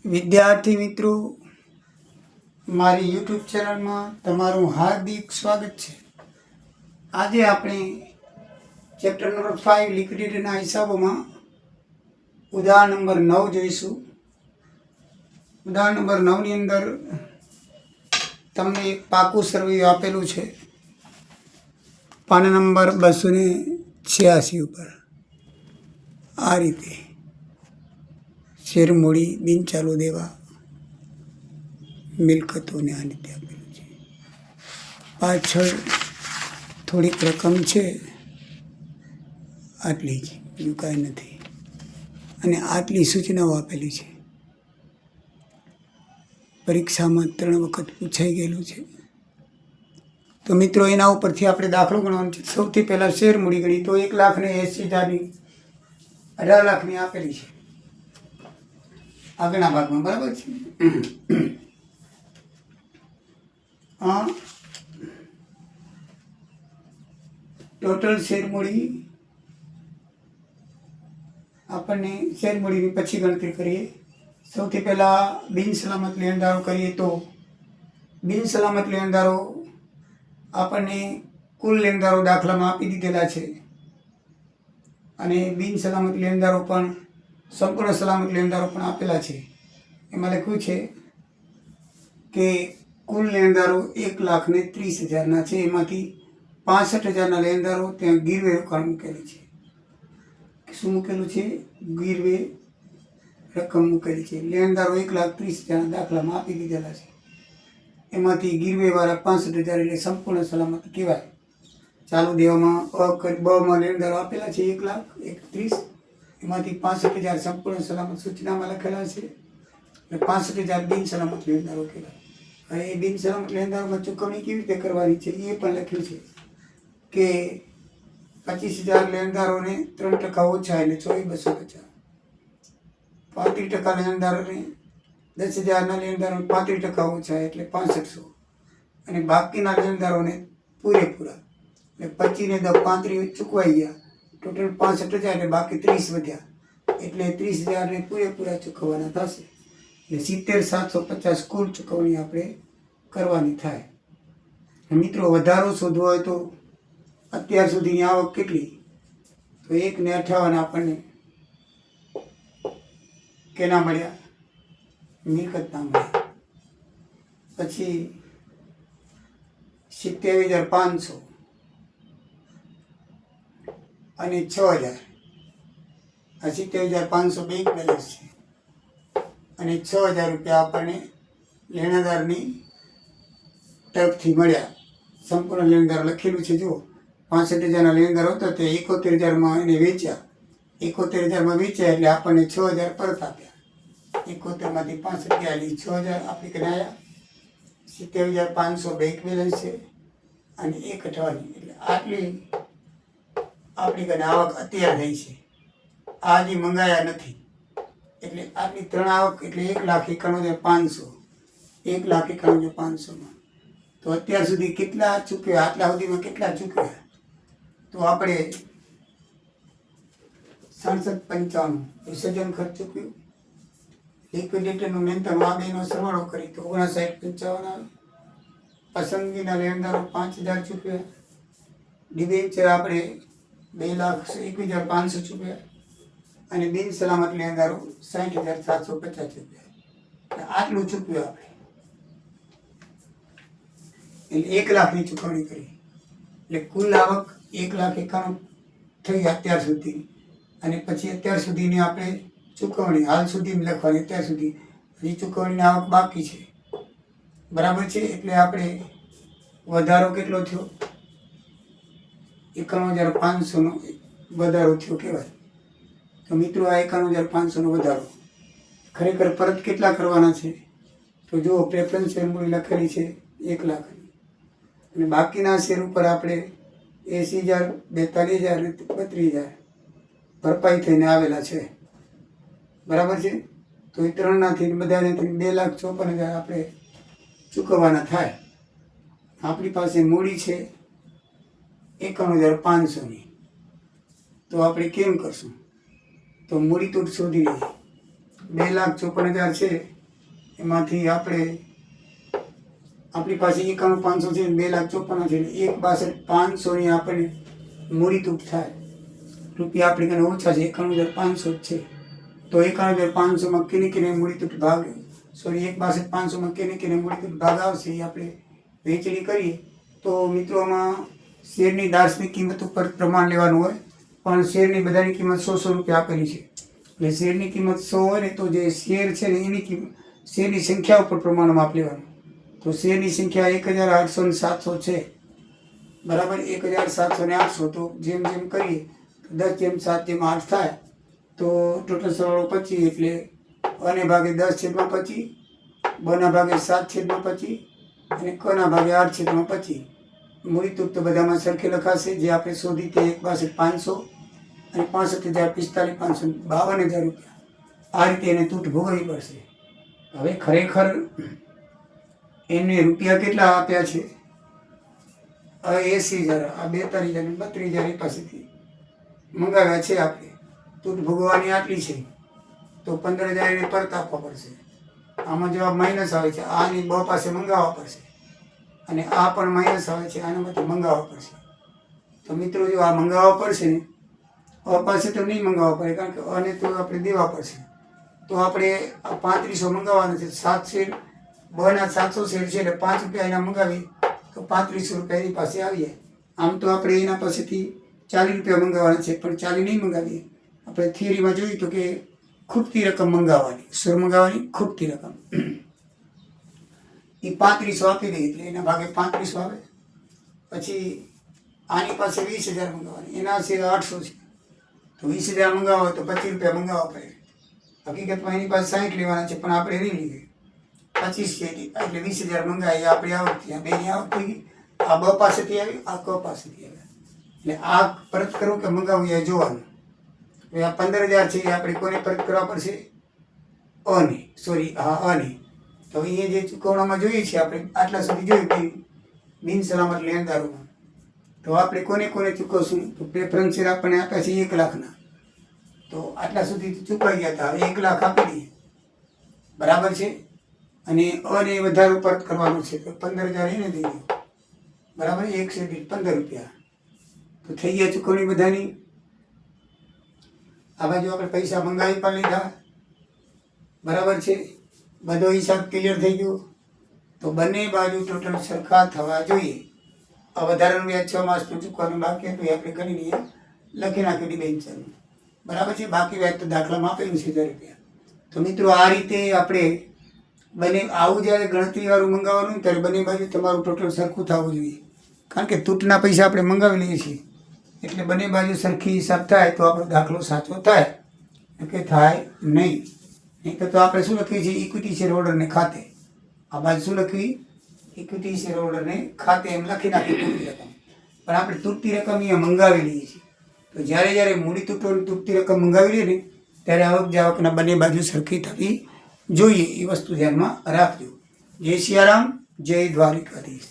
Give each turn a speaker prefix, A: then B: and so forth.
A: વિદ્યાર્થી મિત્રો, મારી યુટ્યુબ ચેનલમાં તમારું હાર્દિક સ્વાગત છે. આજે આપણે ચેપ્ટર નંબર 5 લિક્વિડિટીના હિસાબોમાં ઉદાહરણ નંબર 9 જોઈશું. ઉદાહરણ નંબર 9ની અંદર તમને એક પાકું સર્વે આપેલું છે પાના નંબર 286 ઉપર. આ રીતે શેરમૂડી, બિનચાલુ દેવા, મિલકતોને આ રીતે આપેલું છે. પાછળ થોડીક રકમ છે, આટલી જ, બીજું કાંઈ નથી, અને આટલી સૂચનાઓ આપેલી છે. પરીક્ષામાં 3 વખત પૂછાઈ ગયેલું છે. તો મિત્રો, એના ઉપરથી આપણે દાખલો ગણવાનો છે. સૌથી પહેલાં શેરમૂડી ગણી તો 1,80,000ની 18 લાખની આપેલી છે આગળના ભાગમાં, બરાબર છે. ટોટલ શેરમૂડી આપણને શેરમૂડીની પછી ગણતરી કરીએ. સૌથી પહેલાં બિન સલામત લેણદારો કરીએ તો બિન સલામત લેણદારો આપણને કુલ લેણદારો દાખલામાં આપી દીધેલા છે, અને બિન સલામત લેણદારો પણ સંપૂર્ણ સલામત લેણદારો પણ આપેલા છે. એમાં લખ્યું છે કે કુલ લેણદારો 1,30,000ના છે. એમાંથી 65,000ના લેણદારો ત્યાં ગીરવે રોકાણ મૂકેલી છે. શું મૂકેલું છે? ગીરવે રકમ મૂકેલી છે. લેણદારો 1,30,000ના દાખલામાં આપી દીધેલા છે. એમાંથી ગીરવેવાળા 65,000 એટલે સંપૂર્ણ સલામત કહેવાય. ચાલુ દેવામાં બમાં લેણદારો આપેલા છે 1,31,000. એમાંથી 65,000 સંપૂર્ણ સલામત સૂચનામાં લખેલા છે, અને 65,000 બિન સલામત લેણદારો કહેવાય. હવે એ બિન સલામત લેણદારોમાં ચૂકવણી કેવી રીતે કરવાની છે એ પણ લખ્યું છે કે 25,000 લેણદારોને 3% ઓછા એટલે 24,250. 35% લેણદારોને 10,000ના લેણદારોને 35% ઓછા એટલે 6500. અને બાકીના લેણદારોને પૂરેપૂરા એટલે 25 ને 35 ચૂકવાઈ ગયા. ટોટલ 65,000 એટલે બાકી 30 વધ્યા, એટલે 30,000ને પૂરેપૂરા ચૂકવવાના થશે. એટલે 70,750 કુલ ચૂકવણી આપણે કરવાની થાય. મિત્રો, વધારો શોધવો હોય તો અત્યાર સુધીની આવક કેટલી? તો 1,58 આપણને કેના મળ્યા? મિલકતના મળ્યા. પછી 70,500 અને 6,000. આ 70,500 બેંક બેલેન્સ છે, અને 6,000 રૂપિયા આપણને લેણાદારની તરફથી મળ્યા. સંપૂર્ણ લેણદાર લખેલું છે, જુઓ. 65,000ના લેણદાર હતો તે 71,000માં એને વેચ્યા. 71,000માં વેચ્યા એટલે આપણને 6,000 પરત આપ્યા. 71માંથી 65 ગયા એટલે 6,000 આપણી કને આવ્યા. 70,500 બેંક બેલેન્સ છે, અને 1,58 એટલે આટલી આપણી કને આવક અત્યારે થઈ છે. આ હજી મંગાયા નથી, એટલે આટલી 3 આવક એટલે 1,91,500. 1,91,500માં તો અત્યાર સુધી કેટલા ચૂક્યા? આટલા સુધીમાં કેટલા ચૂક્યા? તો આપણે 67,95 વિસર્જન ખર્ચ ચૂક્યું. લિક્વિડેટરનું ન્યૂનતમ આ બેનો સરવાળો કરી તો 59,55 આવે. પસંદગીના લેણદારો 5,000 ચૂક્યા. ડિબેન્ચર આપણે 2,21,500 ચૂક્યા, અને બિન સલામત લેણદારો 60,750 ચૂક્યા. આટલું ચૂક્યું આપણે, એટલે 1 લાખની ચૂકવણી કરી. એટલે કુલ આવક 1,91,000 થઈ અત્યાર સુધી. અને પછી અત્યાર સુધીની આપણે ચૂકવણી હાલ સુધી લખવાની. અત્યાર સુધી હજી ચૂકવણીની આવક બાકી છે, બરાબર છે. એટલે આપણે વધારો કેટલો થયો? 91,500નો વધારો થયો કહેવાય. તો મિત્રો, આ 91,500નો વધારો ખરેખર પરત કેટલા કરવાના છે? તો જુઓ, પ્રેફરન્સ શેરમૂડી લખેલી છે 1 લાખની, અને બાકીના શેર ઉપર આપણે 80,000, 42,000 અને 32,000 ભરપાઈ થઈને આવેલા છે, બરાબર છે. તો એ 3નાથી બધાને 2,54,000 આપણે ચૂકવવાના થાય. આપણી પાસે મૂડી છે 51,500ની. તો આપણે કેમ કરશું? તો મૂડી તૂટ શોધી લઈએ. 2,54,000 છે એમાંથી આપણી પાસે 91,500 છે, 2,54,000 છે, 1,62,500ની આપણને મૂડી તૂટ થાય. રૂપિયા આપણી કને ઓછા છે, 91,500 જ છે. તો 91,500માં કેને મૂડી તૂટ ભાગ 1,62,500માં કેને મૂડી તૂટ ભાગ આવશે એ આપણે વહેંચણી કરીએ. તો મિત્રો આમાં શેરની દાર્શનિક કિંમત ઉપર પ્રમાણ લેવાનું હોય, પણ શેરની બધાની કિંમત 100 રૂપિયા આપેલી છે. એટલે શેરની કિંમત 100 હોય ને તો જે શેર છે ને એની કિંમત શેરની સંખ્યા ઉપર પ્રમાણ માપ લેવાનું. તો શેરની સંખ્યા 1,800 ને 700 છે, બરાબર. 1,700 ને 800 તો જેમ જેમ કરીએ 10/7/8 થાય તો ટોટલ સરવાળો 25 એટલે અને ભાગે 10/25, બના ભાગે 7/25 અને કના ભાગે 8/25. મૂડી તૂટ તો બધામાં સરખે લખાશે. જે આપણે શોધી તે 1,62,500 અને 65,045, 52,000 રૂપિયા. આ રીતે એને તૂટ ભોગવવી પડશે. હવે ખરેખર એને રૂપિયા કેટલા આપ્યા છે? હવે 80,000, આ 42,000 ને 32,000 એ પાસેથી મંગાવ્યા છે આપણે. તૂટ ભોગવવાની આટલી છે તો 15,000 એને પરત આપવા પડશે. આમાં જવાબ માઇનસ આવે છે. આની બ પાસે મંગાવવા પડશે અને આ પણ માઇનસ આવે છે, આનામાંથી મંગાવવા પડશે. તો મિત્રો જો આ મંગાવવા પડશે ને, અ પાસે તો નહીં મંગાવવા પડે કારણ કે અને તો આપણે દેવા પડશે. તો આપણે આ 3500 મંગાવવાના છે. 7 શેર બના 700 શેર છે એટલે 5 રૂપિયા એના મંગાવીએ તો 3500 રૂપિયા એની પાસે આવીએ. આમ તો આપણે એના પાસેથી 40 રૂપિયા મંગાવવાના છે, પણ 40 નહીં મંગાવીએ. આપણે થિયરીમાં જોયું તો કે ખૂટતી રકમ મંગાવવાની. શું મંગાવવાની? ખૂટતી રકમ. એ 3500 આપી દઈએ એટલે એના ભાગે 3500 આવે. પછી આની પાસે 20,000 મંગાવવાની, એના શેર 800 છે તો 20,000 મંગાવવા હોય તો 25 રૂપિયા મંગાવવા પડે. હકીકતમાં એની પાસે 60 લેવાના છે પણ આપણે નહીં લઈએ. 25 છે એટલે 20,000 મંગાવી. આપણી આવક થઈ, આ બેની આવક થઈ ગઈ. આ બ પાસેથી આવી, આ ક પાસેથી આવી. એટલે આ પરત કરવું કે મંગાવવું એ જોવાનું. હવે આ 15,000 છે એ આપણે કોને પરત કરવા પડશે? અને તો અહીંયા જે ચૂકવણામાં જોઈએ છે આપણે આટલા સુધી જોયું કે બિન સલામત લેણદારોમાં. તો આપણે કોને ચૂકવશું? તો પ્રેફરન્સ શેર આપણને આપ્યા છે 1 લાખના. તો આટલા સુધી ચૂકવાઈ ગયા હતા. હવે 1 લાખ આપી દઈએ, બરાબર છે. અને અને વધારો પરત કરવાનો છે તો 15,000 એને દઈ દો, બરાબર. 1 શેર દીઠ 15 રૂપિયા. તો થઈ ગયા ચૂકવણી બધાની. આ બાજુ આપણે પૈસા મંગાવી પણ લીધા, બરાબર છે. બધો હિસાબ ક્લિયર થઈ ગયો. તો બંને બાજુ ટોટલ સરખા થવા જોઈએ. આ વધારાનું વ્યાજ 6 માસનું ચૂકવાનું બાકી હતું એ આપણે ગણી લઈએ, લખી નાખી ડિબેન્ચરનું, બરાબર છે. બાકી વ્યાજ તો દાખલામાં આપેલું છે 1,000 રૂપિયા. તો મિત્રો આ રીતે આપણે બંને આવું જ્યારે ગણતરીવાળું મંગાવવાનું ત્યારે બંને બાજુ તમારું ટોટલ સરખું થવું જોઈએ. કારણ કે તૂટના પૈસા આપણે મંગાવી લઈએ છીએ એટલે બંને બાજુ સરખી હિસાબ થાય તો આપણો દાખલો સાચો થાય, કે થાય નહીં. નહીં તો આપણે શું લખીએ છીએ? ઇક્વિટી શેર હોલ્ડરને ખાતે. આ બાજુ શું લખવી? ઇક્વિટી શેર હોલ્ડરને ખાતે એમ લખી નાખી તૂટતી રકમ. પણ આપણે તૂટતી રકમ અહીંયા મંગાવી લઈએ છીએ. તો જ્યારે મૂડી તૂટતી રકમ મંગાવી લઈએ ને ત્યારે આવક જાવકના બંને બાજુ સરખી થવી જોઈએ. એ વસ્તુ ધ્યાનમાં રાખજો. જય સિયારામ, જય દ્વારિકાધીશ.